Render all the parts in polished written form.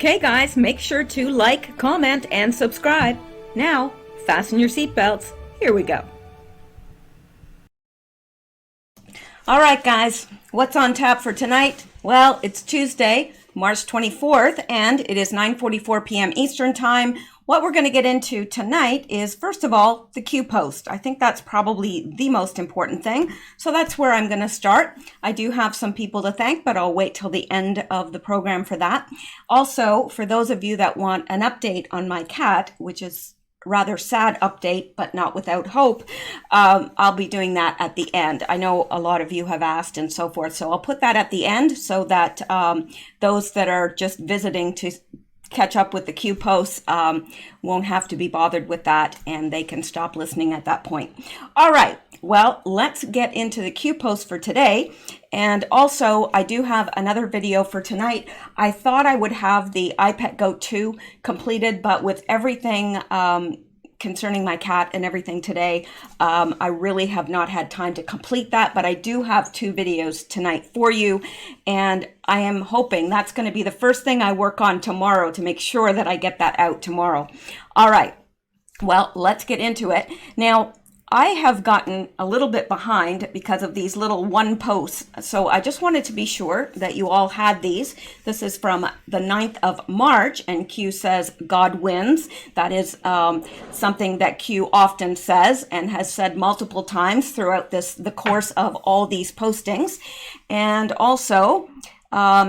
Okay guys, make sure to like, comment, and subscribe. Now, fasten your seatbelts. Here we go. Alright guys, what's on tap for tonight? Well, it's Tuesday, March 24th, and it is 9:44 p.m. Eastern Time. What we're going to get into tonight is, first of all, the Q post. I think that's probably the most important thing. So that's where I'm going to start. I do have some people to thank, but I'll wait till the end of the program for that. Also, for those of you that want an update on my cat, which is rather sad update, but not without hope, I'll be doing that at the end. I know a lot of you have asked and so forth, so I'll put that at the end so that those that are just visiting to catch up with the Q posts won't have to be bothered with that, and they can stop listening at that point. All right, well, let's get into the Q post for today. And also, I do have another video for tonight. I thought I would have the iPet Go 2 completed, but with everything concerning my cat and everything today, I really have not had time to complete that, but I do have 2 videos tonight for you, and I am hoping that's going to be the first thing I work on tomorrow to make sure that I get that out tomorrow. All right, well, let's get into it. Now, I have gotten a little bit behind because of these little one posts. So I just wanted to be sure that you all had these. This is from the 9th of March, and Q says, God wins. That is something that Q often says and has said multiple times throughout the course of all these postings. And also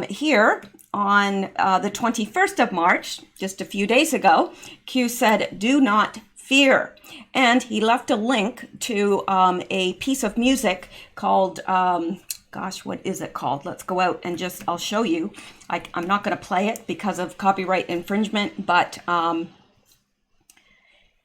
here on the 21st of March, just a few days ago, Q said, do not fear. And he left a link to a piece of music called, gosh, what is it called? Let's go out and I'll show you. I'm not going to play it because of copyright infringement, but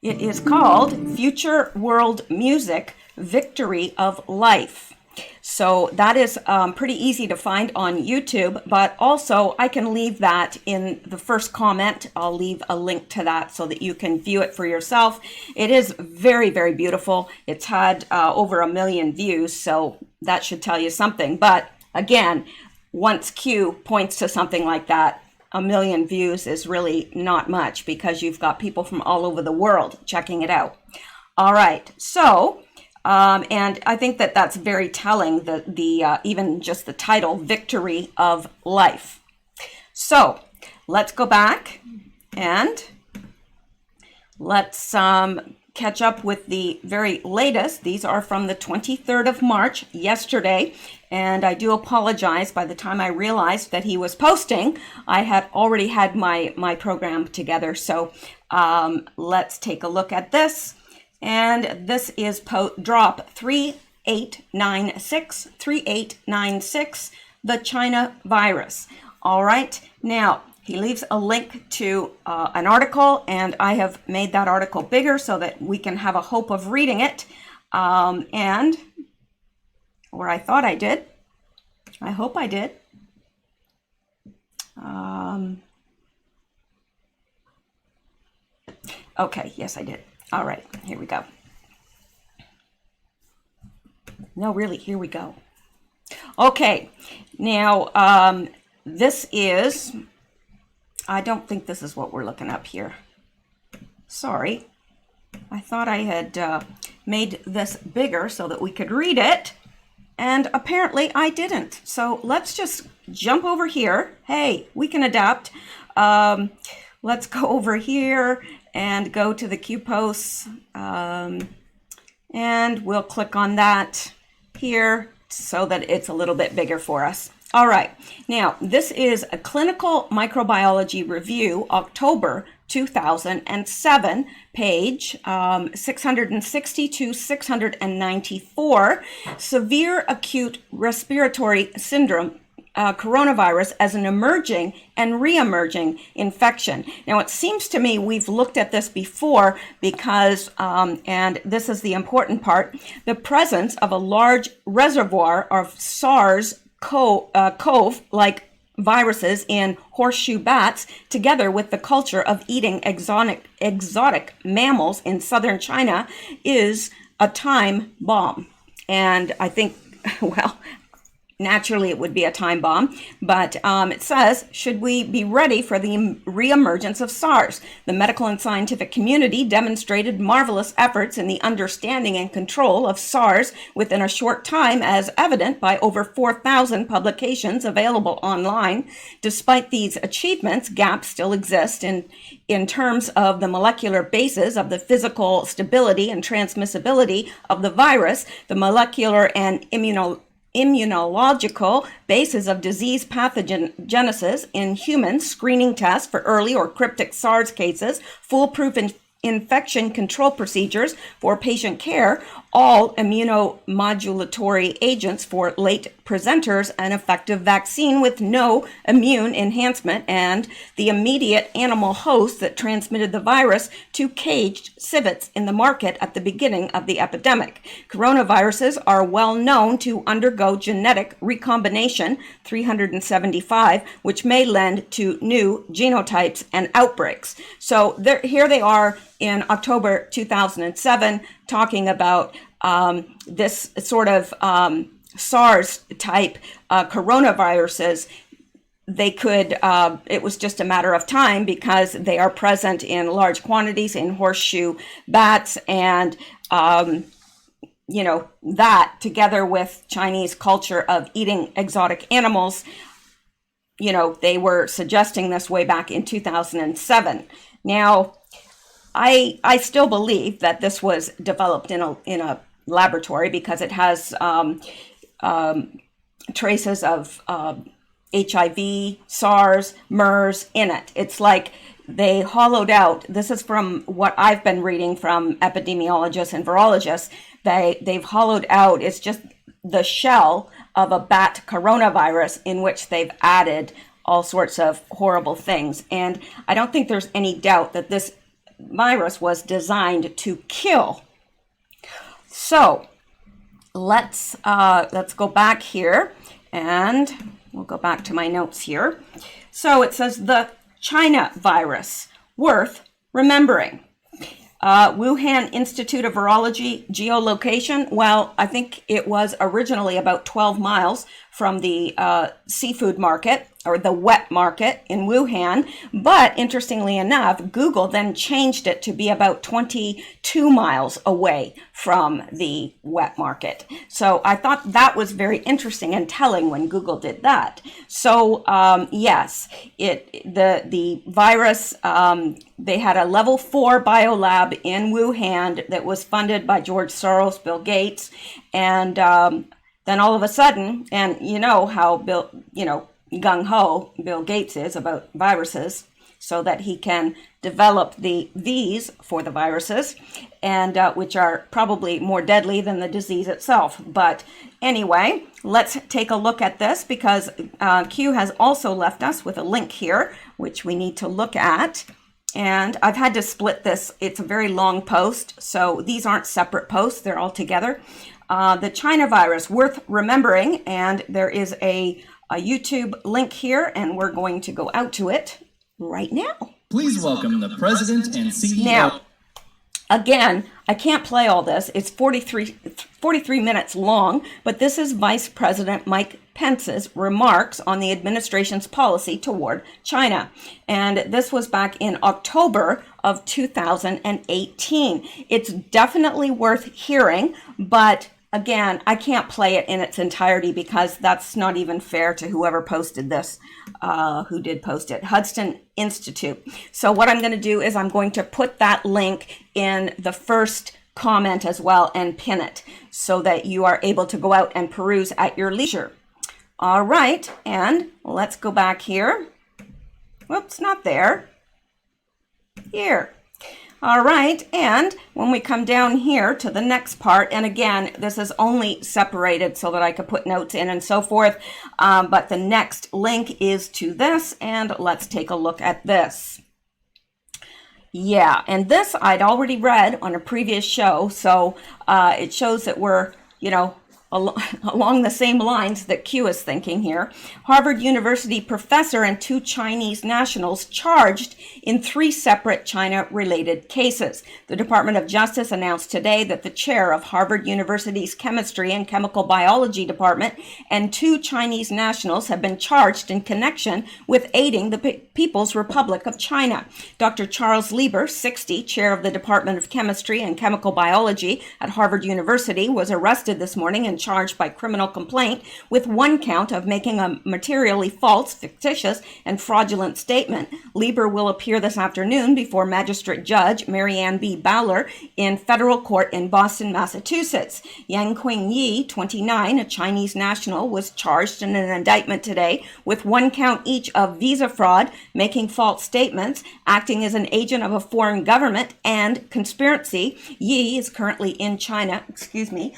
it is called Future World Music, Victory of Life. So that is pretty easy to find on YouTube, but also I can leave that in the first comment. I'll leave a link to that so that you can view it for yourself. It is very, very beautiful. It's had over 1 million views, so that should tell you something. But again, once Q points to something like that, 1 million views is really not much because you've got people from all over the world checking it out. All right, so and I think that that's very telling, even just the title, Victory of Life. So let's go back and let's catch up with the very latest. These are from the 23rd of March, yesterday. And I do apologize. By the time I realized that he was posting, I had already had my program together. So let's take a look at this. And this is drop 3896, the China virus. All right. Now, he leaves a link to an article, and I have made that article bigger so that we can have a hope of reading it. Or I thought I did. I hope I did. Okay. Yes, I did. All right, here we go. No, really, here we go. Okay, now this is, I don't think this is what we're looking up here. Sorry, I thought I had made this bigger so that we could read it, and apparently I didn't. So let's just jump over here. Hey, we can adapt. Let's go over here and go to the Q posts, and we'll click on that here so that it's a little bit bigger for us. All right, now this is a clinical microbiology review, October 2007, page 660 to 694, severe acute respiratory syndrome, coronavirus as an emerging and re-emerging infection. Now, it seems to me we've looked at this before because, and this is the important part, the presence of a large reservoir of SARS-CoV-like viruses in horseshoe bats, together with the culture of eating exotic mammals in southern China, is a time bomb. And I think, well, naturally it would be a time bomb, but it says, should we be ready for the reemergence of SARS? The medical and scientific community demonstrated marvelous efforts in the understanding and control of SARS within a short time, as evident by over 4,000 publications available online. Despite these achievements, gaps still exist in terms of the molecular basis of the physical stability and transmissibility of the virus, the molecular and immunological basis of disease pathogenesis in humans, screening tests for early or cryptic SARS cases, foolproof infection control procedures for patient care, all immunomodulatory agents for late presenters, an effective vaccine with no immune enhancement, and the immediate animal host that transmitted the virus to caged civets in the market at the beginning of the epidemic. Coronaviruses are well known to undergo genetic recombination, 375, which may lend to new genotypes and outbreaks. So here they are in October 2007 talking about this sort of SARS type coronaviruses. They could, it was just a matter of time because they are present in large quantities in horseshoe bats, and that together with Chinese culture of eating exotic animals, they were suggesting this way back in 2007. Now, I still believe that this was developed in a laboratory because it has traces of HIV, SARS, MERS in it. It's like they hollowed out. This is from what I've been reading from epidemiologists and virologists. They've hollowed out. It's just the shell of a bat coronavirus in which they've added all sorts of horrible things. And I don't think there's any doubt that this virus was designed to kill. So let's go back here, and we'll go back to my notes here. So it says the China virus, worth remembering. Wuhan Institute of Virology geolocation. Well, I think it was originally about 12 miles from the seafood market, or the wet market in Wuhan. But interestingly enough, Google then changed it to be about 22 miles away from the wet market. So I thought that was very interesting and telling when Google did that. So yes, the virus, they had a level 4 biolab in Wuhan that was funded by George Soros, Bill Gates, and then all of a sudden, and you know how gung-ho Bill Gates is about viruses, so that he can develop these for the viruses, and which are probably more deadly than the disease itself. But anyway, let's take a look at this, because Q has also left us with a link here, which we need to look at. And I've had to split this. It's a very long post, so these aren't separate posts. They're all together. The China virus, worth remembering, and there is a YouTube link here, and we're going to go out to it right now. Please welcome the President and CEO. Now, again, I can't play all this. It's 43 minutes long, but this is Vice President Mike Pence's remarks on the administration's policy toward China. And this was back in October of 2018. It's definitely worth hearing, but again, I can't play it in its entirety because that's not even fair to whoever posted this, who did post it, Hudson Institute. So what I'm going to do is I'm going to put that link in the first comment as well and pin it so that you are able to go out and peruse at your leisure. All right, and let's go back here. Whoops, not there. Here. All right, and when we come down here to the next part, and again, this is only separated so that I could put notes in and so forth, but the next link is to this, and let's take a look at this. Yeah, and this I'd already read on a previous show, so it shows that we're, along the same lines that Q is thinking here. Harvard University professor and 2 Chinese nationals charged in 3 separate China-related cases. The Department of Justice announced today that the chair of Harvard University's Chemistry and Chemical Biology Department and 2 Chinese nationals have been charged in connection with aiding the People's Republic of China. Dr. Charles Lieber, 60, chair of the Department of Chemistry and Chemical Biology at Harvard University, was arrested this morning and charged by criminal complaint with 1 count of making a materially false, fictitious, and fraudulent statement. Lieber will appear this afternoon before Magistrate Judge Marianne B. Bowler in federal court in Boston, Massachusetts. Yang Qingyi, 29, a Chinese national, was charged in an indictment today with 1 count each of visa fraud, making false statements, acting as an agent of a foreign government, and conspiracy. Yi is currently in China. Excuse me.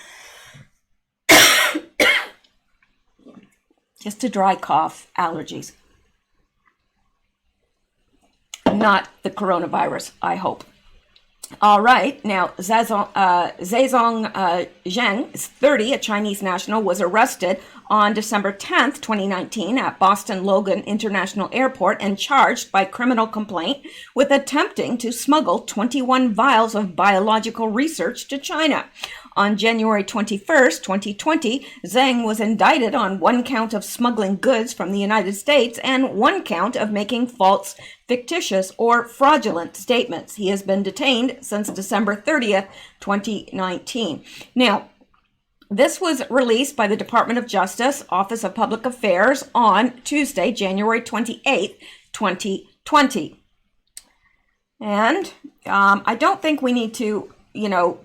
Just a dry cough, allergies. Not the coronavirus, I hope. All right, now Zhezong Zheng is 30, a Chinese national, was arrested on December 10th, 2019 at Boston Logan International Airport and charged by criminal complaint with attempting to smuggle 21 vials of biological research to China. On January 21st, 2020, Zheng was indicted on 1 count of smuggling goods from the United States and 1 count of making false, fictitious, or fraudulent statements. He has been detained since December 30th, 2019. Now, this was released by the Department of Justice, Office of Public Affairs on Tuesday, January 28th, 2020. And I don't think we need to,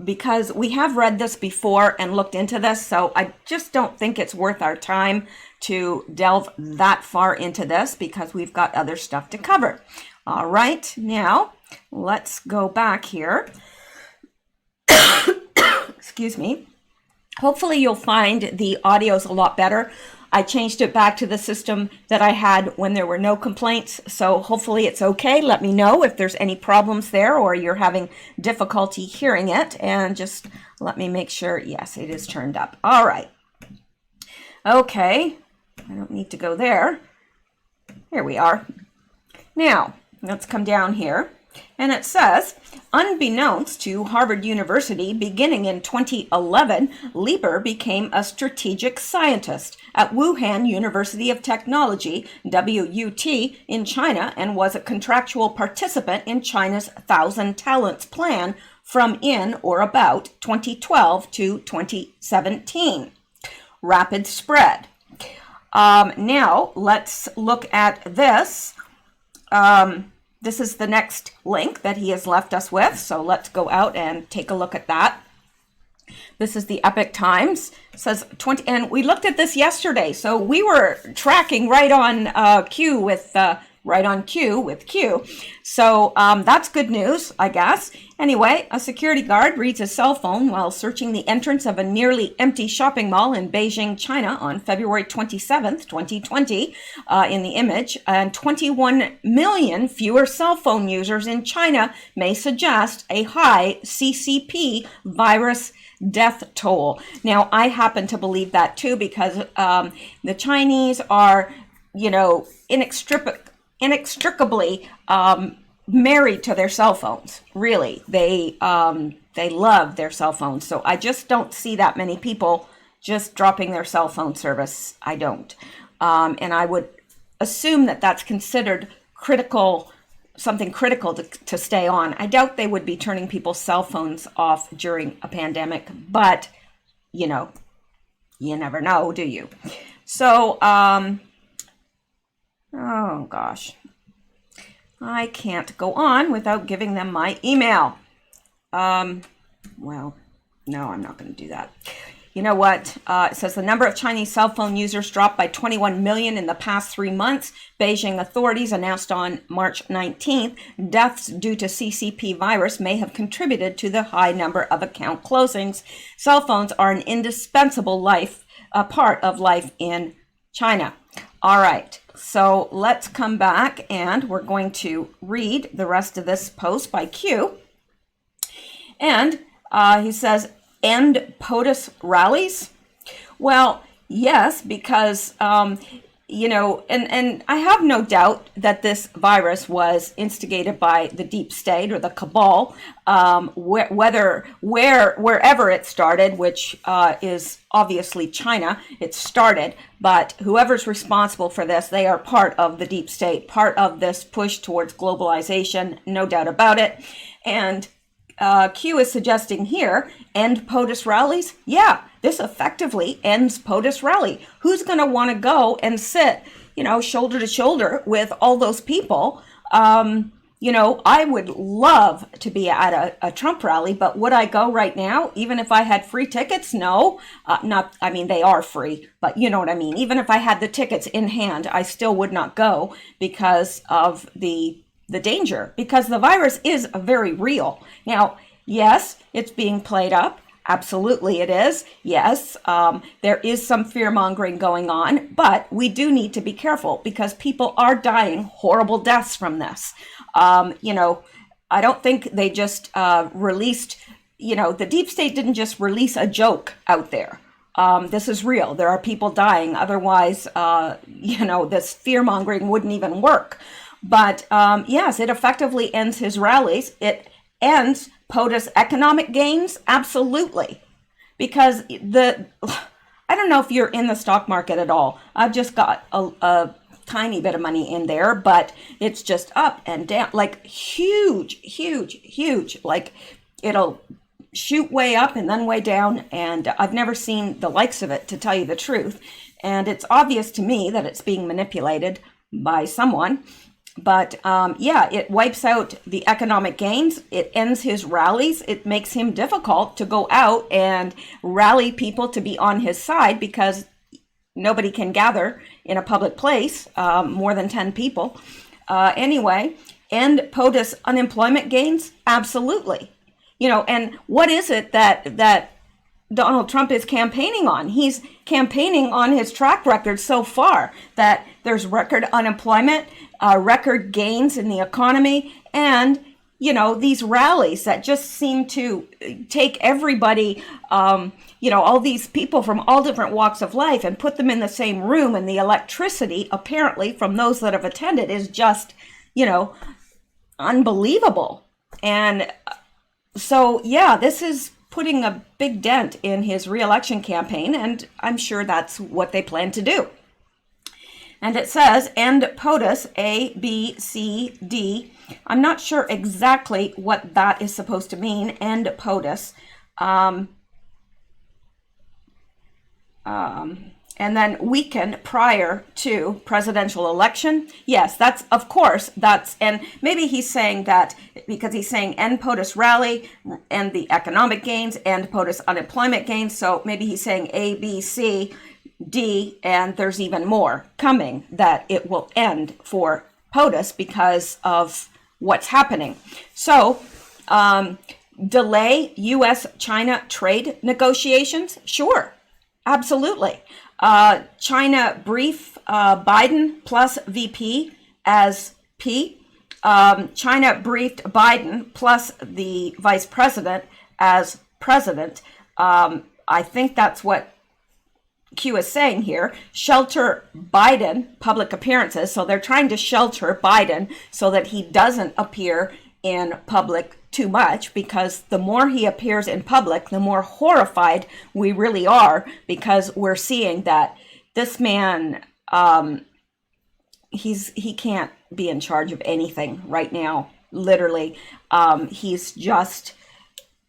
because we have read this before and looked into this, so I just don't think it's worth our time to delve that far into this because we've got other stuff to cover. All right, now let's go back here. Excuse me. Hopefully you'll find the audio's a lot better. I changed it back to the system that I had when there were no complaints, so hopefully it's okay. Let me know if there's any problems there or you're having difficulty hearing it, and just let me make sure, yes, it is turned up. All right. Okay, I don't need to go there. Here we are. Now, let's come down here. And it says, unbeknownst to Harvard University, beginning in 2011, Lieber became a strategic scientist at Wuhan University of Technology, WUT, in China, and was a contractual participant in China's 1,000 Talents Plan from in or about 2012 to 2017. Rapid spread. Now, let's look at this. This is the next link that he has left us with, so let's go out and take a look at that. This is the Epoch Times. It says 20, and we looked at this yesterday, so we were tracking right on cue with Q. So that's good news, I guess. Anyway, a security guard reads a cell phone while searching the entrance of a nearly empty shopping mall in Beijing, China on February 27th, 2020, in the image. And 21 million fewer cell phone users in China may suggest a high CCP virus death toll. Now, I happen to believe that too because the Chinese are, inextricably married to their cell phones. Really, they love their cell phones. So I just don't see that many people just dropping their cell phone service. I don't, and I would assume that that's considered critical, something critical to stay on. I doubt they would be turning people's cell phones off during a pandemic, but you never know, do you? So, oh gosh, I can't go on without giving them my email. Well, no, I'm not going to do that. You know what? It says the number of Chinese cell phone users dropped by 21 million in the past 3 months. Beijing authorities announced on March 19th, deaths due to CCP virus may have contributed to the high number of account closings. Cell phones are an indispensable part of life in China. All right. So let's come back and we're going to read the rest of this post by Q. And he says, end POTUS rallies. Well, yes, because and I have no doubt that this virus was instigated by the deep state or the cabal, wherever it started, which is obviously China. It started, but whoever's responsible for this, they are part of the deep state, part of this push towards globalization, no doubt about it. And Q is suggesting here, end POTUS rallies. Yeah, this effectively ends POTUS rally. Who's going to want to go and sit, shoulder to shoulder with all those people? I would love to be at a Trump rally, but would I go right now, even if I had free tickets? No, they are free, but you know what I mean. Even if I had the tickets in hand, I still would not go because of the danger, because the virus is very real. Now, yes, it's being played up. Absolutely it is. Yes, there is some fear mongering going on, but we do need to be careful because people are dying horrible deaths from this. I don't think they just released, the deep state didn't just release a joke out there. This is real. There are people dying. Otherwise, this fear mongering wouldn't even work. But yes, it effectively ends his rallies. It ends POTUS economic gains. Absolutely. Because I don't know if you're in the stock market at all. I've just got a tiny bit of money in there, but it's just up and down, like huge, huge, huge. Like it'll shoot way up and then way down. And I've never seen the likes of it, to tell you the truth. And it's obvious to me that it's being manipulated by someone. But it wipes out the economic gains. It ends his rallies. It makes him difficult to go out and rally people to be on his side because nobody can gather in a public place, more than 10 people. Anyway, end POTUS unemployment gains? Absolutely. And what is it that Donald Trump is campaigning on? He's campaigning on his track record so far, that there's record unemployment, record gains in the economy, and these rallies that just seem to take everybody, all these people from all different walks of life and put them in the same room, and the electricity apparently from those that have attended is just unbelievable. And so this is putting a big dent in his re-election campaign, and I'm sure that's what they plan to do. And it says, end POTUS, A, B, C, D. I'm not sure exactly what that is supposed to mean, end POTUS. And then weaken prior to presidential election. Yes, and maybe he's saying that because he's saying end POTUS rally and the economic gains, end POTUS unemployment gains. So maybe he's saying A, B, C, D, and there's even more coming that it will end for POTUS because of what's happening. So, delay U.S.-China trade negotiations? Sure, absolutely. China brief Biden plus VP as P. China briefed Biden plus the vice president as president. I think that's what Q is saying here. Shelter Biden public appearances. So they're trying to shelter Biden so that he doesn't appear in public too much, because the more he appears in public, the more horrified we really are, because we're seeing that this man, he can't be in charge of anything right now. Literally, he's just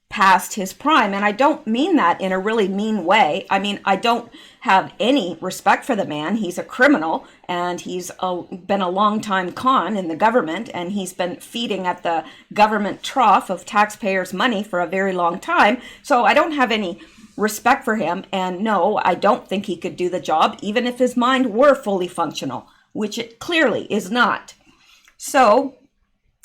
past his prime. And I don't mean that in a really mean way. I mean, I don't have any respect for the man. He's a criminal, and he's been a long time con in the government, and he's been feeding at the government trough of taxpayers' money for a very long time. So I don't have any respect for him. And no, I don't think he could do the job, even if his mind were fully functional, which it clearly is not. So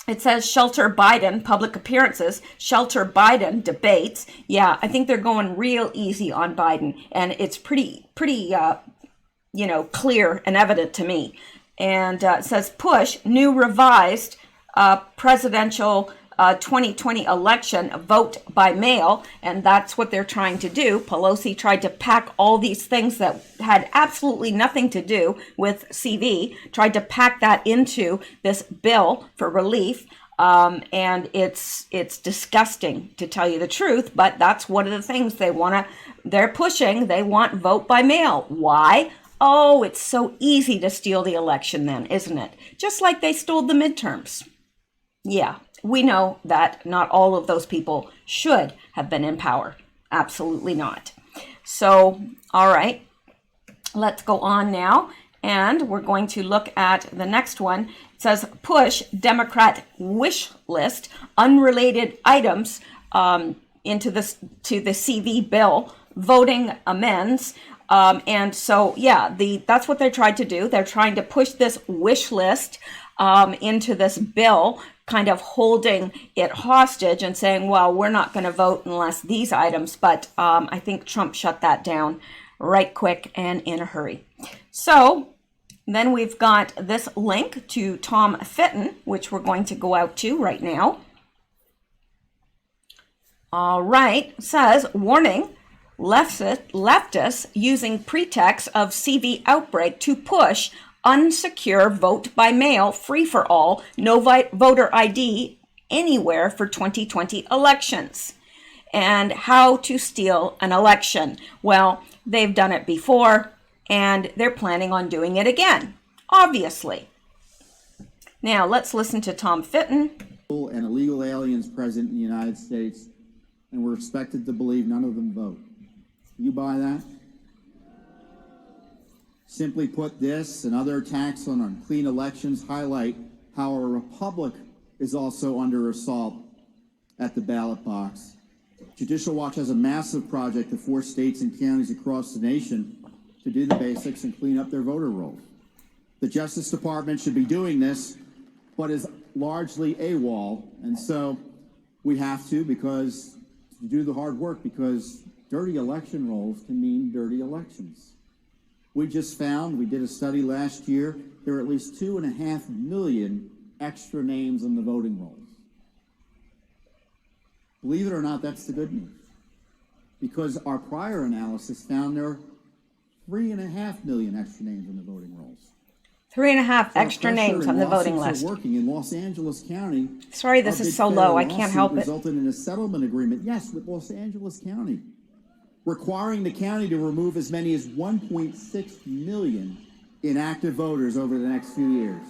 it says shelter Biden public appearances, shelter Biden debates. Yeah, I think they're going real easy on Biden, and it's pretty clear and evident to me. And it says push new revised presidential 2020 election vote by mail, and that's what they're trying to do. Pelosi tried to pack all these things that had absolutely nothing to do with CV, tried to pack that into this bill for relief. And it's disgusting, to tell you the truth, but that's one of the things they're pushing. They want vote by mail. Why? Oh, it's so easy to steal the election then, isn't it? Just like they stole the midterms. Yeah, we know that not all of those people should have been in power. Absolutely not. So, all right, let's go on now. And we're going to look at the next one. It says, push Democrat wish list unrelated items into the CV bill, voting amends. And so, yeah, that's what they tried to do. They're trying to push this wish list into this bill, kind of holding it hostage and saying, well, we're not going to vote unless these items. But I think Trump shut that down right quick and in a hurry. So then we've got this link to Tom Fitton, which we're going to go out to right now. All right, it says, warning, leftists using pretext of CV outbreak to push unsecure vote by mail, free for all, no voter ID anywhere for 2020 elections. And how to steal an election. Well, they've done it before, and they're planning on doing it again, obviously. Now, let's listen to Tom Fitton. And illegal aliens present in the United States, and we're expected to believe none of them vote. You buy that? Simply put, this and other attacks on unclean elections highlight how our republic is also under assault at the ballot box. Judicial Watch has a massive project to force states and counties across the nation to do the basics and clean up their voter rolls. The Justice Department should be doing this, but is largely AWOL, and so we have to do the hard work, because dirty election rolls can mean dirty elections. We just found, we did a study last year, there are at least 2.5 million extra names on the voting rolls. Believe it or not, that's the good news, because our prior analysis found there are 3.5 million extra names on the voting rolls. 3.5 extra names on the voting list. Working in Los Angeles County. Sorry, this is so low. I can't help it. Resulted in a settlement agreement, yes, with Los Angeles County, requiring the county to remove as many as 1.6 million inactive voters over the next few years.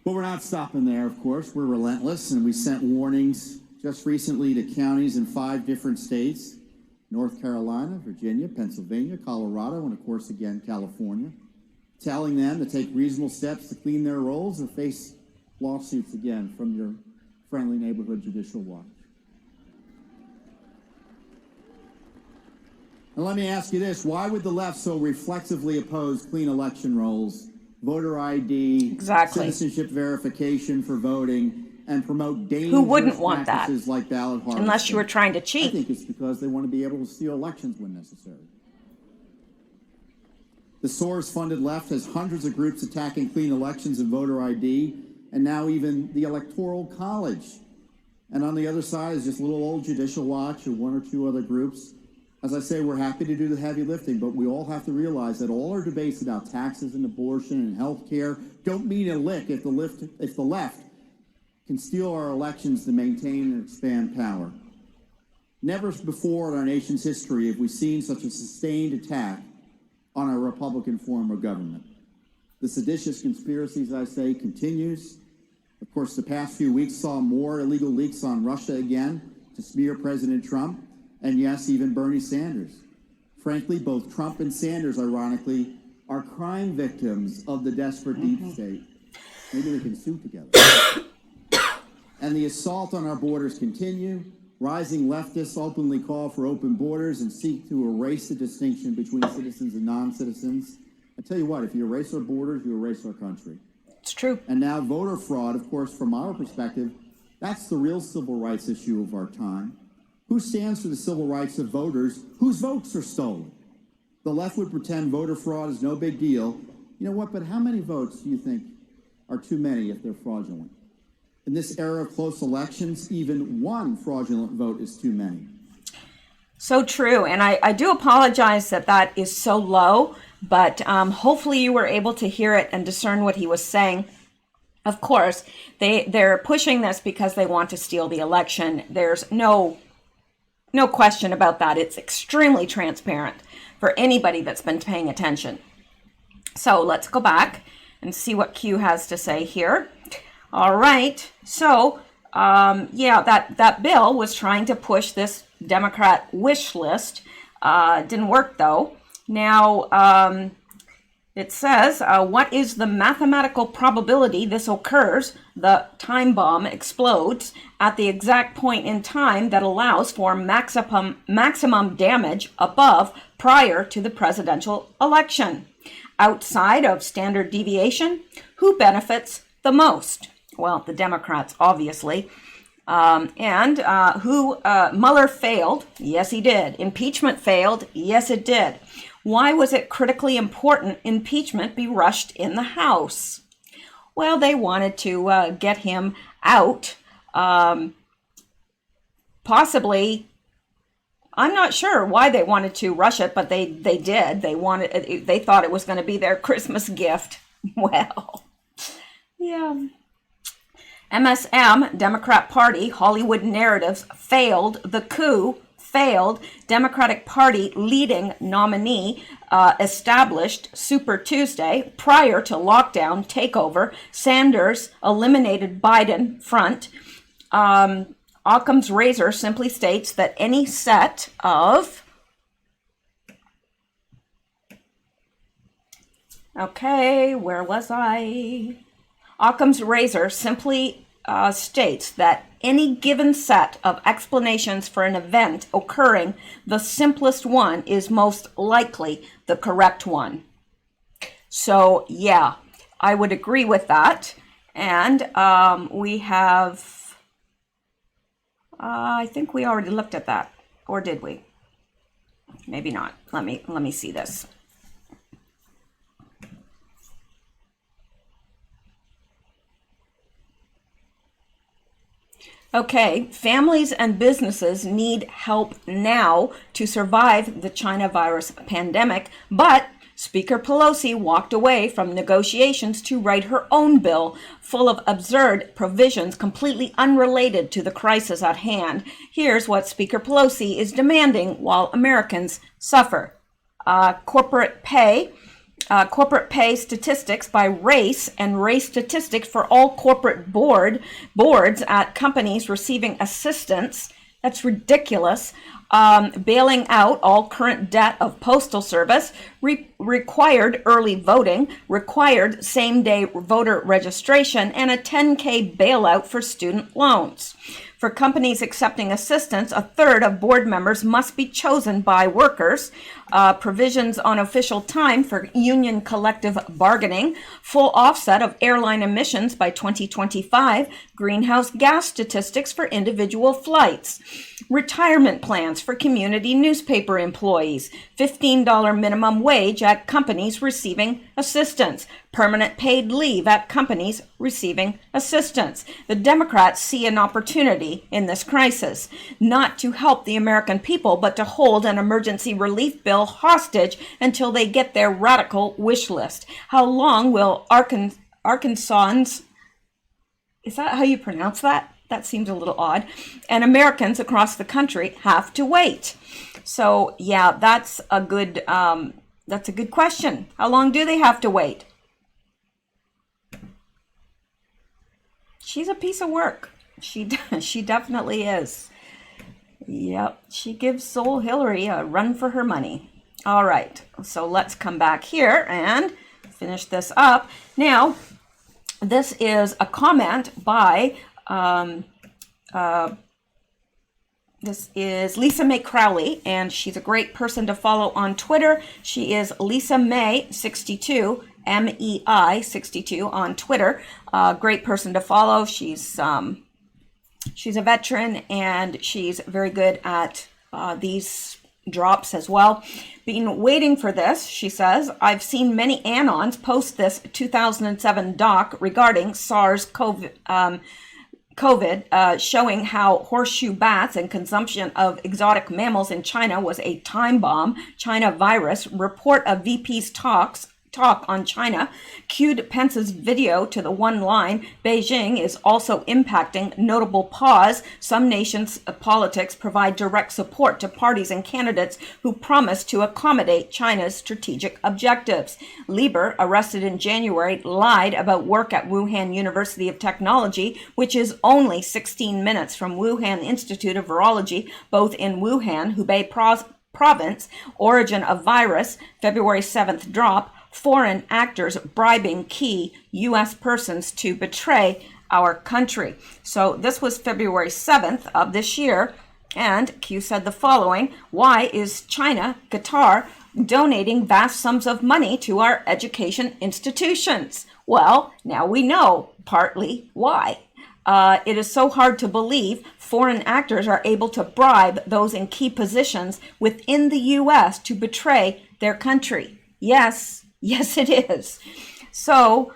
But we're not stopping there, of course. We're relentless, and we sent warnings just recently to counties in 5 different states: North Carolina, Virginia, Pennsylvania, Colorado, and of course, again, California, telling them to take reasonable steps to clean their rolls or face lawsuits again from your friendly neighborhood Judicial Watch. And let me ask you this: why would the left so reflexively oppose clean election rolls, voter ID, citizenship verification for voting, and promote dangerous practices like ballot harvesting? Unless you were trying to cheat. I think it's because they want to be able to steal elections when necessary. The Soros-funded left has hundreds of groups attacking clean elections and voter ID, and now even the Electoral College. And on the other side is just little old Judicial Watch or 1 or 2 other groups. As I say, we're happy to do the heavy lifting, but we all have to realize that all our debates about taxes and abortion and health care don't mean a lick if the left can steal our elections to maintain and expand power. Never before in our nation's history have we seen such a sustained attack on our Republican form of government. The seditious conspiracy, as I say, continues. Of course, the past few weeks saw more illegal leaks on Russia again to smear President Trump, and yes, even Bernie Sanders. Frankly, both Trump and Sanders, ironically, are crime victims of the desperate deep state. Maybe they can sue together. And the assault on our borders continue. Rising leftists openly call for open borders and seek to erase the distinction between citizens and non-citizens. I tell you what, if you erase our borders, you erase our country. It's true. And now voter fraud, of course, from our perspective, that's the real civil rights issue of our time. Who stands for the civil rights of voters whose votes are stolen? The left would pretend voter fraud is no big deal. You know what, but how many votes do you think are too many if they're fraudulent. In this era of close elections, even one fraudulent vote is too many. So true. And I do apologize that that is so low, but hopefully you were able to hear it and discern what he was saying. Of course, they're pushing this because they want to steal the election. There's no question about that. It's extremely transparent for anybody that's been paying attention. So let's go back and see what Q has to say here. All right. So, yeah, that bill was trying to push this Democrat wish list. Didn't work, though. Now, it says, what is the mathematical probability this occurs? The time bomb explodes at the exact point in time that allows for maximum damage above prior to the presidential election. Outside of standard deviation, who benefits the most? Well, the Democrats, obviously. Mueller failed? Yes, he did. Impeachment failed? Yes, it did. Why was it critically important impeachment be rushed in the House? Well, they wanted to get him out. Possibly, I'm not sure why they wanted to rush it, but they did. They thought it was going to be their Christmas gift. Well, yeah. MSM, Democrat Party, Hollywood narratives, failed. The coup, failed. Democratic Party leading nominee established Super Tuesday prior to lockdown takeover. Sanders eliminated Biden front. Occam's razor simply states that any set of... Okay, where was I? Occam's razor simply states that any given set of explanations for an event occurring, the simplest one is most likely the correct one. So, yeah, I would agree with that. And we have, I think we already looked at that, or did we? Maybe not. Let me see this. Okay, families and businesses need help now to survive the China virus pandemic, but Speaker Pelosi walked away from negotiations to write her own bill full of absurd provisions completely unrelated to the crisis at hand. Here's what Speaker Pelosi is demanding while Americans suffer. Corporate pay statistics by race and race statistics for all corporate boards at companies receiving assistance. That's ridiculous. Bailing out all current debt of Postal Service, required early voting, required same-day voter registration, and a $10K bailout for student loans. For companies accepting assistance, a third of board members must be chosen by workers. Provisions on official time for union collective bargaining, full offset of airline emissions by 2025, greenhouse gas statistics for individual flights, retirement plans for community newspaper employees, $15 minimum wage at companies receiving assistance, permanent paid leave at companies receiving assistance. The Democrats see an opportunity in this crisis, not to help the American people, but to hold an emergency relief bill hostage until they get their radical wish list. How long will Arkansans, is that how you pronounce that? That seems a little odd. And Americans across the country have to wait. So yeah, that's a good question. How long do they have to wait? She's a piece of work. She definitely is. Yep, she gives Soul Hillary a run for her money. All right, so let's come back here and finish this up. Now, this is a comment by, this is Lisa May Crowley, and she's a great person to follow on Twitter. She is Lisa May 62, MEI 62 on Twitter. Great person to follow. She's a veteran, and she's very good at these drops as well. Been waiting for this, she says. I've seen many Anons post this 2007 doc regarding SARS-CoV, showing how horseshoe bats and consumption of exotic mammals in China was a time bomb. China virus report of VP's talk on China cued Pence's video to the one line, Beijing is also impacting. Notable pause. Some nations' politics provide direct support to parties and candidates who promise to accommodate China's strategic objectives. Lieber, arrested in January, lied about work at Wuhan University of Technology, which is only 16 minutes from Wuhan Institute of Virology, both in Wuhan, Hubei province. Origin of virus, February 7th drop. Foreign actors bribing key U.S. persons to betray our country. So this was February 7th of this year, and Q said the following: why is China, Qatar, donating vast sums of money to our education institutions? Well, now we know partly why. It is so hard to believe foreign actors are able to bribe those in key positions within the U.S. to betray their country. Yes, it is. So,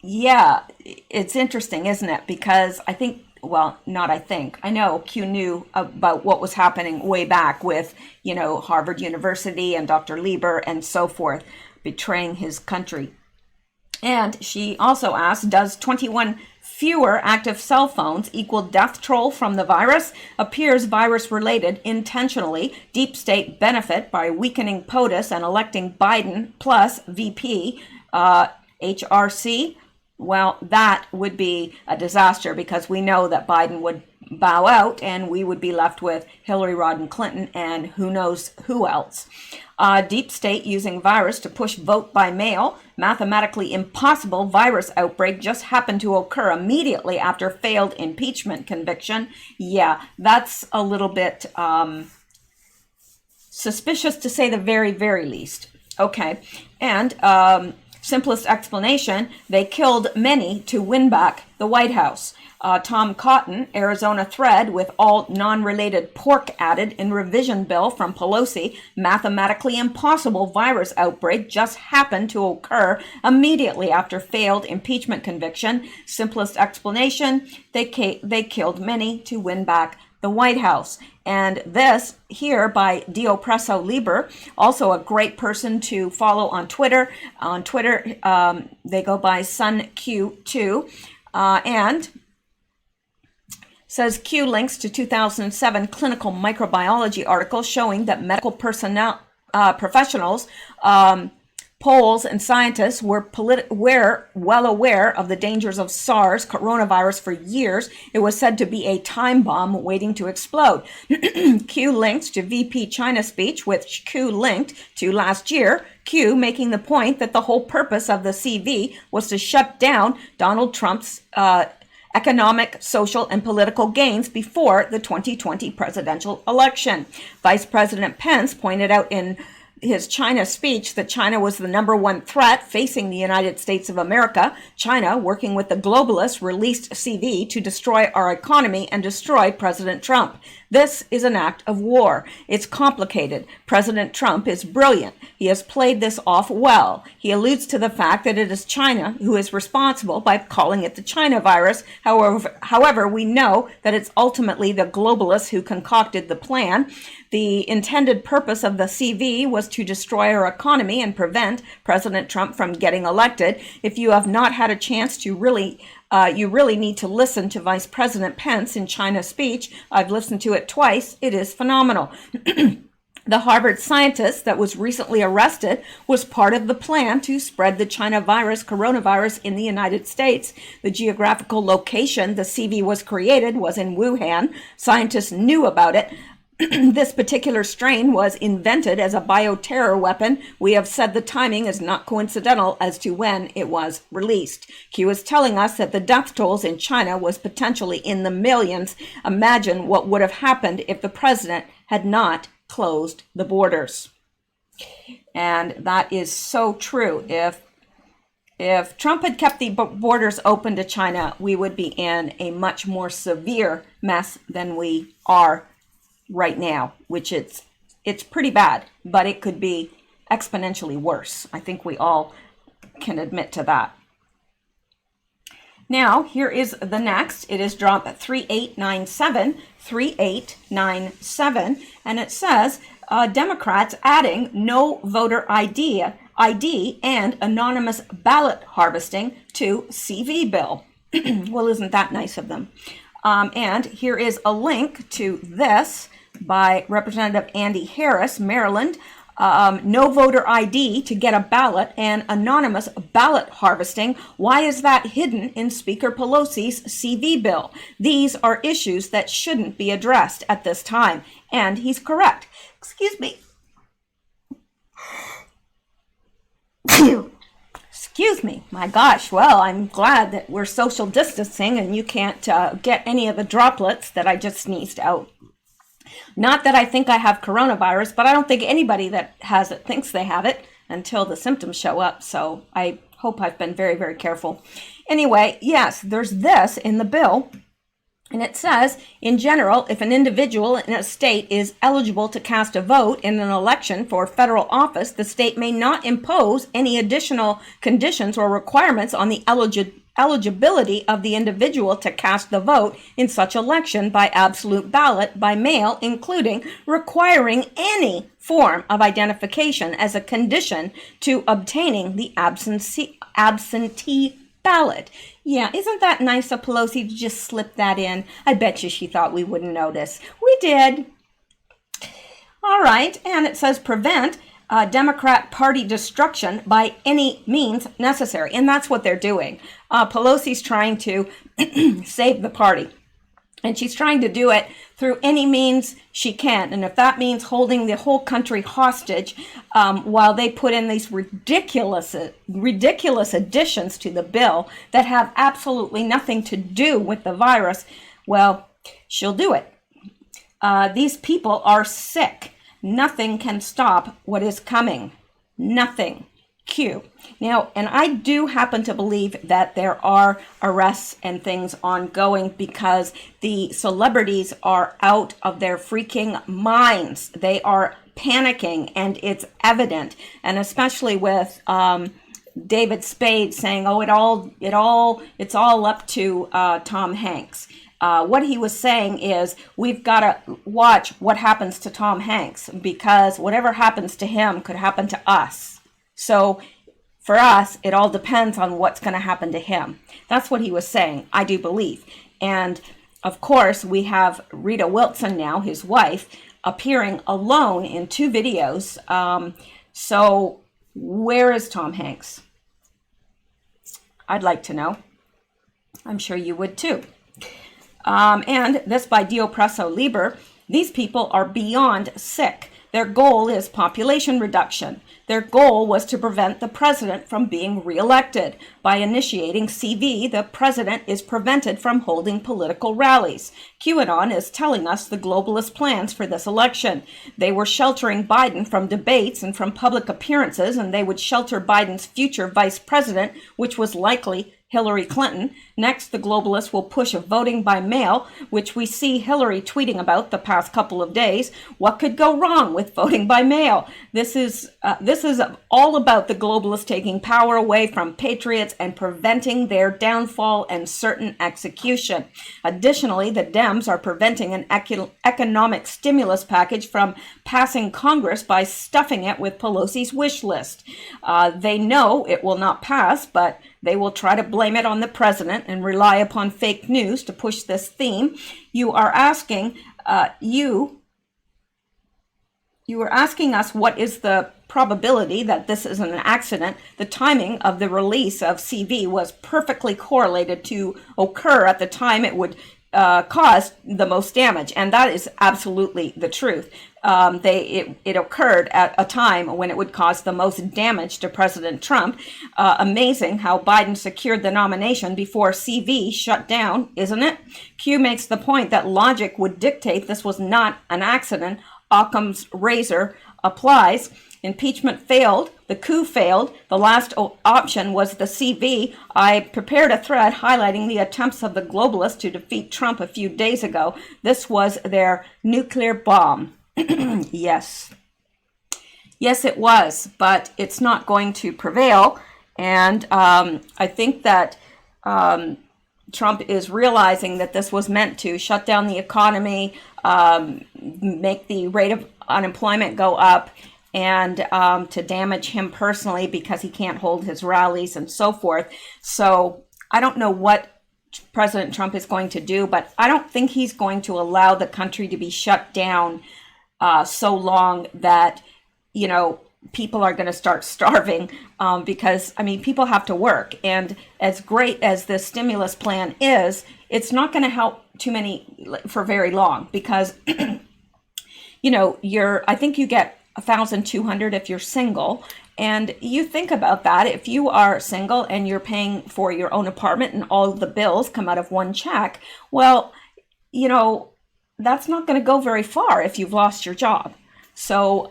yeah, it's interesting, isn't it? Because I think, well, not I think, I know Q knew about what was happening way back with, Harvard University and Dr. Lieber and so forth, betraying his country. And she also asked, does 21 fewer active cell phones equal death toll from the virus? Appears virus related intentionally. Deep state benefit by weakening POTUS and electing Biden plus VP HRC. Well, that would be a disaster because we know that Biden would bow out and we would be left with Hillary Rodham Clinton and who knows who else. Deep state using virus to push vote by mail. Mathematically impossible virus outbreak just happened to occur immediately after failed impeachment conviction. Yeah, that's a little bit suspicious to say the very, very least. Okay, and simplest explanation, they killed many to win back the White House. Tom Cotton, Arizona thread with all non-related pork added in revision bill from Pelosi. Mathematically impossible virus outbreak just happened to occur immediately after failed impeachment conviction. Simplest explanation, they killed many to win back the White House. And this here by Dio Presso Lieber, also a great person to follow on Twitter. On Twitter, they go by SunQ2. And says Q links to 2007 clinical microbiology article showing that medical professionals, polls, and scientists were well aware of the dangers of SARS coronavirus for years. It was said to be a time bomb waiting to explode. Q links to VP China speech, which Q linked to last year. Q making the point that the whole purpose of the CV was to shut down Donald Trump's economic, social, and political gains before the 2020 presidential election. Vice President Pence pointed out in his China speech that China was the #1 threat facing the United States of America. China, working with the globalists, released CV to destroy our economy and destroy President Trump. This is an act of war. It's complicated. President Trump is brilliant. He has played this off well. He alludes to the fact that it is China who is responsible by calling it the China virus. However, we know that it's ultimately the globalists who concocted the plan. The intended purpose of the CV was to destroy our economy and prevent President Trump from getting elected. If you have not had a chance to you really need to listen to Vice President Pence in China speech. I've listened to it twice. It is phenomenal. The Harvard scientist that was recently arrested was part of the plan to spread the China coronavirus in the United States. The geographical location the CV was created was in Wuhan. Scientists knew about it. This particular strain was invented as a bioterror weapon. We have said the timing is not coincidental as to when it was released. Q is telling us that the death tolls in China was potentially in the millions. Imagine what would have happened if the president had not closed the borders. And that is so true. If Trump had kept the borders open to China, we would be in a much more severe mess than we are right now, which it's pretty bad, but it could be exponentially worse. I think we all can admit to that. Now, here is the next. It is drop 3897, and it says, Democrats adding no voter ID and anonymous ballot harvesting to CV bill. Well, isn't that nice of them? And here is a link to this by Representative Andy Harris, Maryland. No voter ID to get a ballot and anonymous ballot harvesting. Why is that hidden in Speaker Pelosi's CV bill? These are issues that shouldn't be addressed at this time. And he's correct. Excuse me. Excuse me. My gosh. Well, I'm glad that we're social distancing and you can't get any of the droplets that I just sneezed out. Not that I think I have coronavirus, but I don't think anybody that has it thinks they have it until the symptoms show up. So I hope I've been very, very careful. Anyway, yes, there's this in the bill. And it says, in general, if an individual in a state is eligible to cast a vote in an election for federal office, the state may not impose any additional conditions or requirements on the eligibility of the individual to cast the vote in such election by absolute ballot by mail, including requiring any form of identification as a condition to obtaining the absentee ballot. Yeah, isn't that nice of Pelosi to just slip that in? I bet you she thought we wouldn't notice. We did. All right, and it says prevent Democrat Party destruction by any means necessary. And that's what they're doing. Pelosi's trying to save the party. And she's trying to do it through any means she can. And if that means holding the whole country hostage while they put in these ridiculous additions to the bill that have absolutely nothing to do with the virus, well, she'll do it. These people are sick. Nothing can stop what is coming. Nothing. Q. Now, and I do happen to believe that there are arrests and things ongoing because the celebrities are out of their freaking minds. They are panicking, and it's evident. And especially with David Spade saying, "Oh, it's all up to Tom Hanks." What he was saying is we've got to watch what happens to Tom Hanks, because whatever happens to him could happen to us. So for us, it all depends on what's going to happen to him. That's what he was saying, I do believe. And of course, we have Rita Wilson now, his wife, appearing alone in 2 videos. So where is Tom Hanks? I'd like to know. I'm sure you would too. And this by Dio Presso Liber. These people are beyond sick. Their goal is population reduction. Their goal was to prevent the president from being reelected. By initiating CV, the president is prevented from holding political rallies. QAnon is telling us the globalist plans for this election. They were sheltering Biden from debates and from public appearances, and they would shelter Biden's future vice president, which was likely Hillary Clinton. Next, the globalists will push a voting by mail, which we see Hillary tweeting about the past couple of days. What could go wrong with voting by mail? This is all about the globalists taking power away from patriots and preventing their downfall and certain execution. Additionally, the Dems are preventing an economic stimulus package from passing Congress by stuffing it with Pelosi's wish list. They know it will not pass, but they will try to blame it on the president and rely upon fake news to push this theme. You are asking, you were asking us what is the probability that this is an accident. The timing of the release of CV was perfectly correlated to occur at the time it would cause the most damage, and that is absolutely the truth. It occurred at a time when it would cause the most damage to President Trump. Amazing how Biden secured the nomination before CV shut down, isn't it? Q makes the point that logic would dictate this was not an accident. Occam's razor applies. Impeachment failed. The coup failed. The last option was the CV. I prepared a thread highlighting the attempts of the globalists to defeat Trump a few days ago. This was their nuclear bomb. Yes. Yes, it was, but it's not going to prevail. And I think that Trump is realizing that this was meant to shut down the economy, make the rate of unemployment go up, and to damage him personally because he can't hold his rallies and so forth. So I don't know what President Trump is going to do, but I don't think he's going to allow the country to be shut down so long that, you know, people are going to start starving because, I mean, people have to work. And as great as this stimulus plan is, it's not going to help too many for very long because, you know, I think you get $1,200 if you're single. And you think about that. If you are single and you're paying for your own apartment and all of the bills come out of one check, well, you know, that's not going to go very far if you've lost your job. So,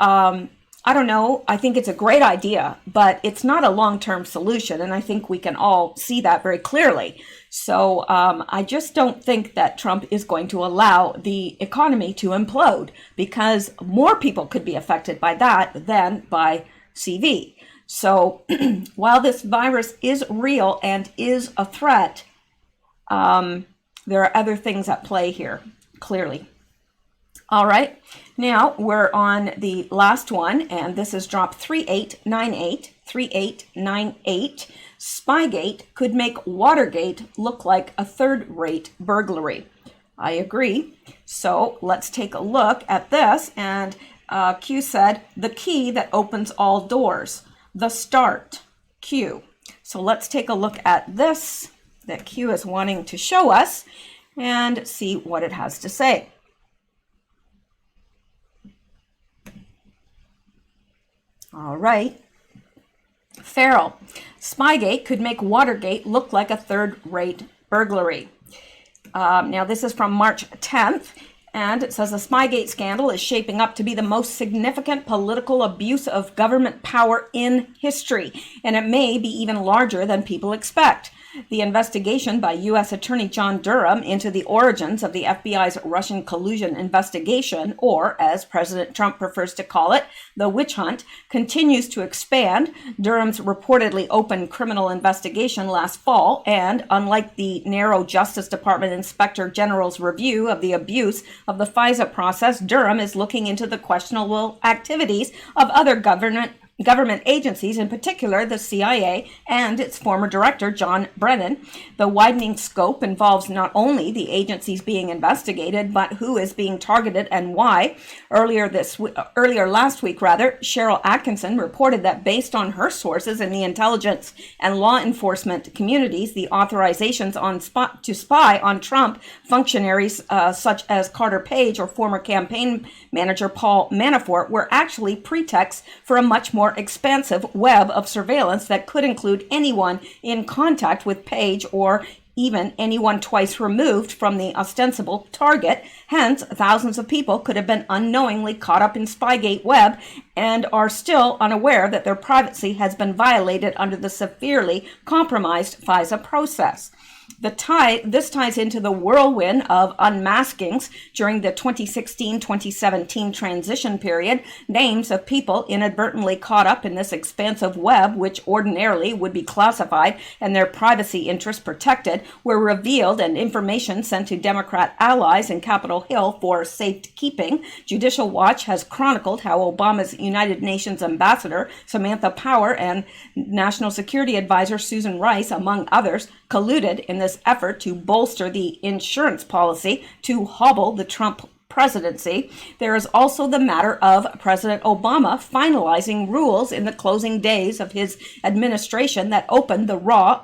I don't know. I think it's a great idea, but it's not a long-term solution. And I think we can all see that very clearly. So I just don't think that Trump is going to allow the economy to implode because more people could be affected by that than by CV. So while this virus is real and is a threat, there are other things at play here, clearly. All right, now we're on the last one, and this is drop 3898. 3898. Spygate could make Watergate look like a third-rate burglary. I agree. So let's take a look at this. And Q said, the key that opens all doors. The start. Q. So let's take a look at this that Q is wanting to show us and see what it has to say. All right. Farrell, Spygate could make Watergate look like a third-rate burglary. Now, this is from March 10th, and it says the Spygate scandal is shaping up to be the most significant political abuse of government power in history, and it may be even larger than people expect. The investigation by U.S. Attorney John Durham into the origins of the FBI's Russian collusion investigation, or as President Trump prefers to call it, the witch hunt, continues to expand. Durham's reportedly open criminal investigation last fall, and unlike the narrow Justice Department Inspector General's review of the abuse of the FISA process, Durham is looking into the questionable activities of other government agencies, in particular the CIA and its former director, John Brennan. The widening scope involves not only the agencies being investigated, but who is being targeted and why. Earlier last week, Cheryl Atkinson reported that based on her sources in the intelligence and law enforcement communities, the authorizations to spy on Trump functionaries such as Carter Page or former campaign manager Paul Manafort were actually pretexts for a much more expansive web of surveillance that could include anyone in contact with Page or even anyone twice removed from the ostensible target. Hence, thousands of people could have been unknowingly caught up in Spygate web and are still unaware that their privacy has been violated under the severely compromised FISA process. This ties into the whirlwind of unmaskings during the 2016-2017 transition period. Names of people inadvertently caught up in this expansive web, which ordinarily would be classified and their privacy interests protected, were revealed and information sent to Democrat allies in Capitol Hill for safekeeping. Judicial Watch has chronicled how Obama's United Nations ambassador, Samantha Power, and National Security Advisor Susan Rice, among others, colluded in this effort to bolster the insurance policy to hobble the Trump presidency. There is also the matter of President Obama finalizing rules in the closing days of his administration that opened the raw,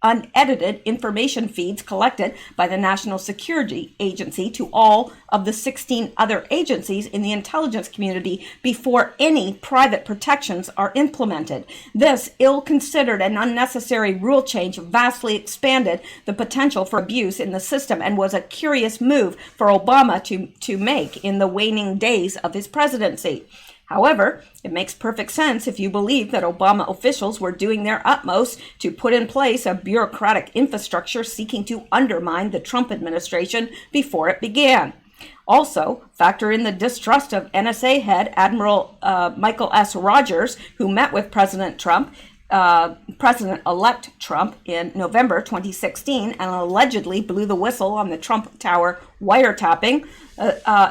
unedited information feeds collected by the National Security Agency to all of the 16 other agencies in the intelligence community before any private protections are implemented. This ill-considered and unnecessary rule change vastly expanded the potential for abuse in the system and was a curious move for Obama to make in the waning days of his presidency. However, it makes perfect sense if you believe that Obama officials were doing their utmost to put in place a bureaucratic infrastructure seeking to undermine the Trump administration before it began. Also, factor in the distrust of NSA head Admiral Michael S. Rogers, who met with President-elect Trump in November 2016 and allegedly blew the whistle on the Trump Tower wiretapping.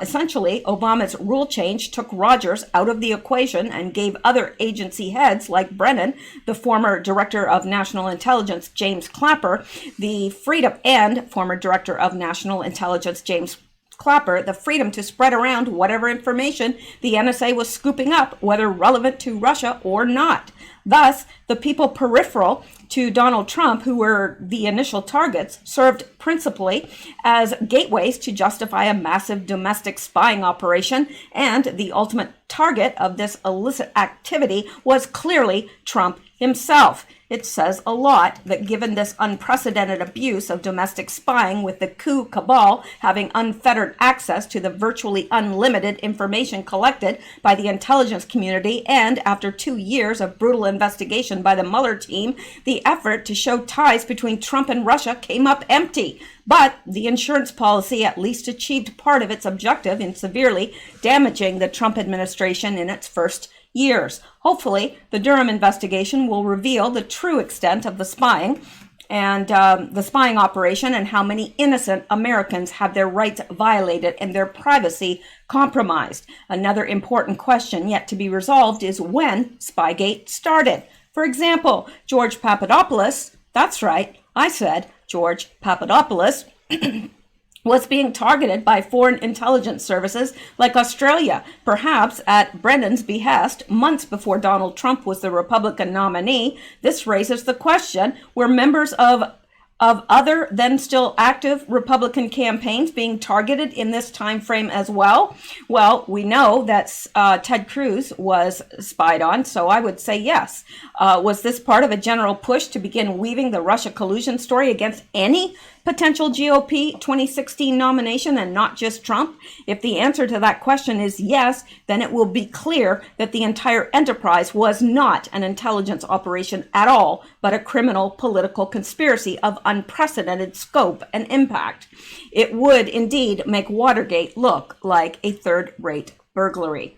Essentially, Obama's rule change took Rogers out of the equation and gave other agency heads like Brennan, the former director of national intelligence James Clapper, the freedom, and former director of national intelligence James Clapper, the freedom to spread around whatever information the NSA was scooping up, whether relevant to Russia or not. Thus, the people peripheral to Donald Trump, who were the initial targets, served principally as gateways to justify a massive domestic spying operation, and the ultimate target of this illicit activity was clearly Trump himself. It says a lot that given this unprecedented abuse of domestic spying, with the coup cabal having unfettered access to the virtually unlimited information collected by the intelligence community, and after 2 years of brutal investigation by the Mueller team, the effort to show ties between Trump and Russia came up empty. But the insurance policy at least achieved part of its objective in severely damaging the Trump administration in its first years. Hopefully, the Durham investigation will reveal the true extent of the spying and the spying operation, and how many innocent Americans have their rights violated and their privacy compromised. Another important question yet to be resolved is when Spygate started. For example, George Papadopoulos, that's right, I said George Papadopoulos, was being targeted by foreign intelligence services like Australia, perhaps at Brennan's behest, months before Donald Trump was the Republican nominee. This raises the question, were members of other then still active Republican campaigns being targeted in this time frame as well? Well, we know that Ted Cruz was spied on, so I would say yes. Was this part of a general push to begin weaving the Russia collusion story against any potential GOP 2016 nomination and not just Trump? If the answer to that question is yes, then it will be clear that the entire enterprise was not an intelligence operation at all, but a criminal political conspiracy of unprecedented scope and impact. It would indeed make Watergate look like a third-rate burglary.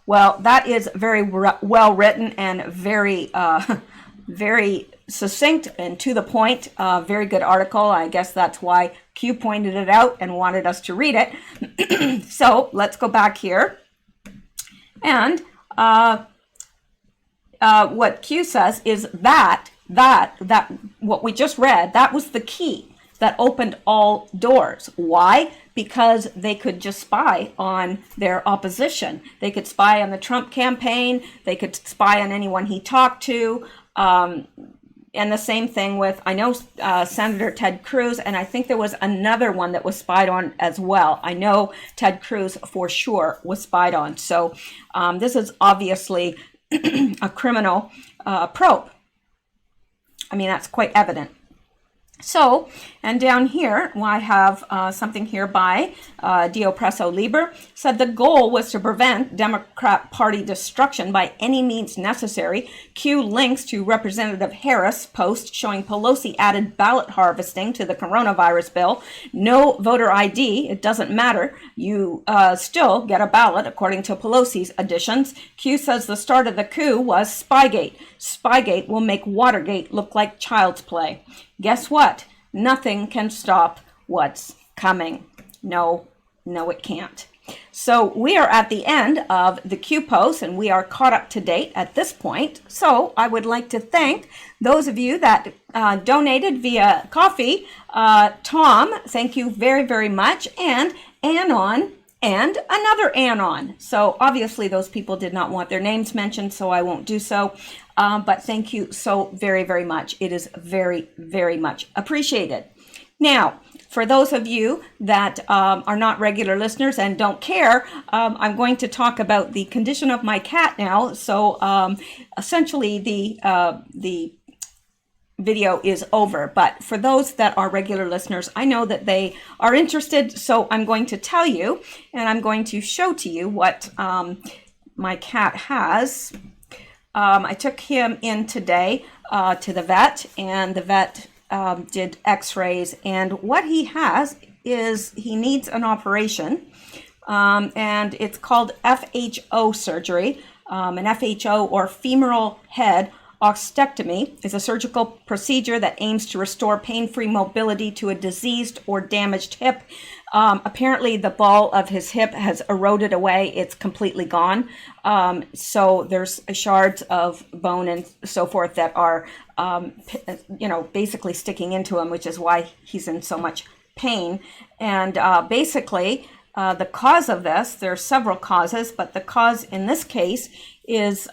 Well, that is very well written and very succinct and to the point. Very good article. I guess that's why Q pointed it out and wanted us to read it. So let's go back here. And what Q says is that what we just read, that was the key that opened all doors. Why? Because they could just spy on their opposition. They could spy on the Trump campaign. They could spy on anyone he talked to. And the same thing with, I know Senator Ted Cruz, and I think there was another one that was spied on as well. I know Ted Cruz for sure was spied on. So this is obviously a criminal probe. I mean, that's quite evident. So, and down here, I have something here by Dio Presso Liber, said the goal was to prevent Democrat Party destruction by any means necessary. Q links to Representative Harris post showing Pelosi added ballot harvesting to the coronavirus bill. No voter ID, it doesn't matter. You still get a ballot according to Pelosi's additions. Q says the start of the coup was Spygate. Spygate will make Watergate look like child's play. Guess what? Nothing can stop what's coming. No, it can't. So we are at the end of the Q post, and we are caught up to date at this point. So I would like to thank those of you that donated via coffee. Tom, thank you very, very much. And Anon and another Anon. So obviously those people did not want their names mentioned, so I won't do so. But thank you so very, very much. It is very, very much appreciated. Now, for those of you that are not regular listeners and don't care, I'm going to talk about the condition of my cat now. So essentially the video is over. But for those that are regular listeners, I know that they are interested. So I'm going to tell you, and I'm going to show to you what my cat has. I took him in today to the vet, and the vet did x-rays, and what he has is he needs an operation, and it's called FHO surgery. An FHO, or femoral head ostectomy, is a surgical procedure that aims to restore pain-free mobility to a diseased or damaged hip. Apparently the ball of his hip has eroded away. It's completely gone. So there's shards of bone and so forth that are, basically sticking into him, which is why he's in so much pain. And basically, the cause of this, there are several causes, but the cause in this case is,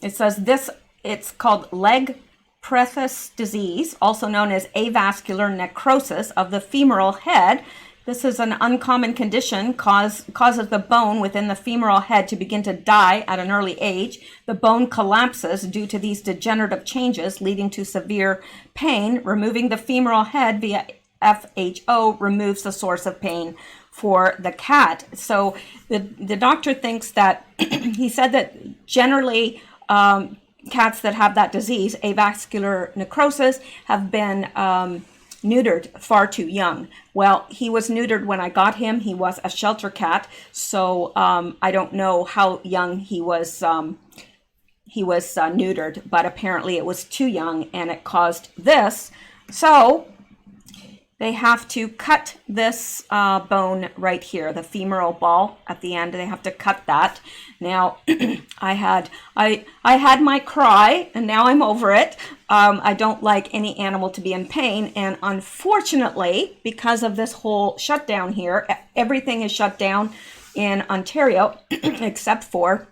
it says this, it's called leg preface disease, also known as avascular necrosis of the femoral head. This is an uncommon condition, causes the bone within the femoral head to begin to die at an early age. The bone collapses due to these degenerative changes, leading to severe pain. Removing the femoral head via FHO removes the source of pain for the cat. So the doctor thinks that, he said that generally cats that have that disease, avascular necrosis, have been neutered far too young. Well, he was neutered when I got him. He was a shelter cat, so I don't know how young he was neutered, but apparently it was too young and it caused this. So they have to cut this bone right here, the femoral ball at the end. They have to cut that. Now, I had my cry, and now I'm over it. I don't like any animal to be in pain, and unfortunately, because of this whole shutdown here, everything is shut down in Ontario except for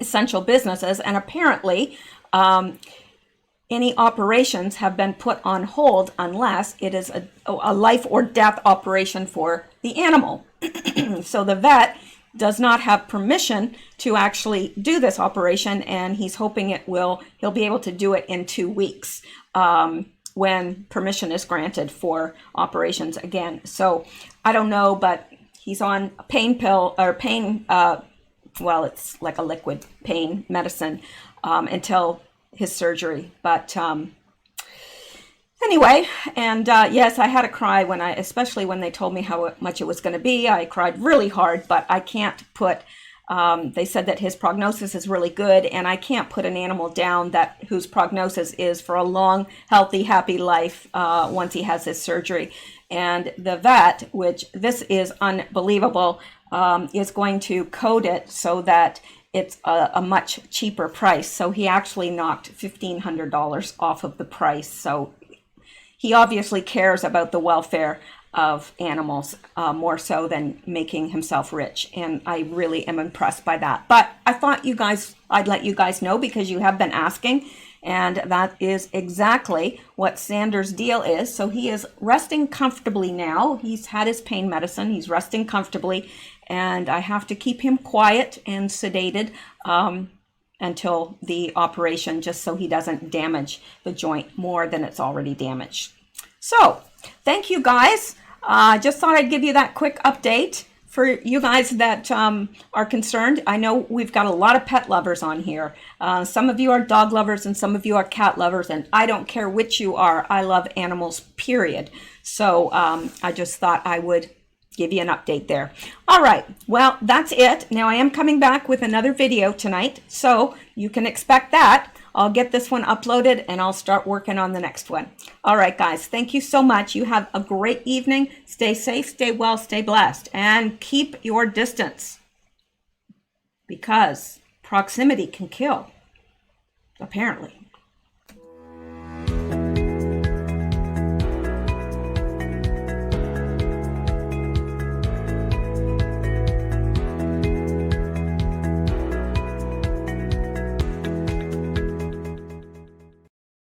essential businesses, and apparently, any operations have been put on hold unless it is a life or death operation for the animal. So the vet does not have permission to actually do this operation, and he's hoping he'll be able to do it in 2 weeks when permission is granted for operations again. So I don't know, but he's on a pain pill or pain, it's like a liquid pain medicine until his surgery. But anyway, and yes, I had a cry especially when they told me how much it was going to be. I cried really hard, but I can't put, they said that his prognosis is really good, and I can't put an animal down whose prognosis is for a long, healthy, happy life once he has his surgery. And the vet, which this is unbelievable, is going to code it so that it's a much cheaper price. So he actually knocked $1,500 off of the price. So he obviously cares about the welfare of animals more so than making himself rich. And I really am impressed by that. But I thought I'd let you guys know because you have been asking. And that is exactly what Sanders' deal is. So he is resting comfortably now. He's had his pain medicine. He's resting comfortably. And I have to keep him quiet and sedated until the operation, just so he doesn't damage the joint more than it's already damaged. So thank you guys. Just thought I'd give you that quick update for you guys that are concerned. I know we've got a lot of pet lovers on here. Some of you are dog lovers and some of you are cat lovers, and I don't care which you are. I love animals, period. So I just thought I would give you an update there. All right, well, that's it. Now I am coming back with another video tonight, so you can expect that. I'll get this one uploaded and I'll start working on the next one. All right, guys, thank you so much. You have a great evening. Stay safe, stay well, stay blessed, and keep your distance, because proximity can kill, apparently.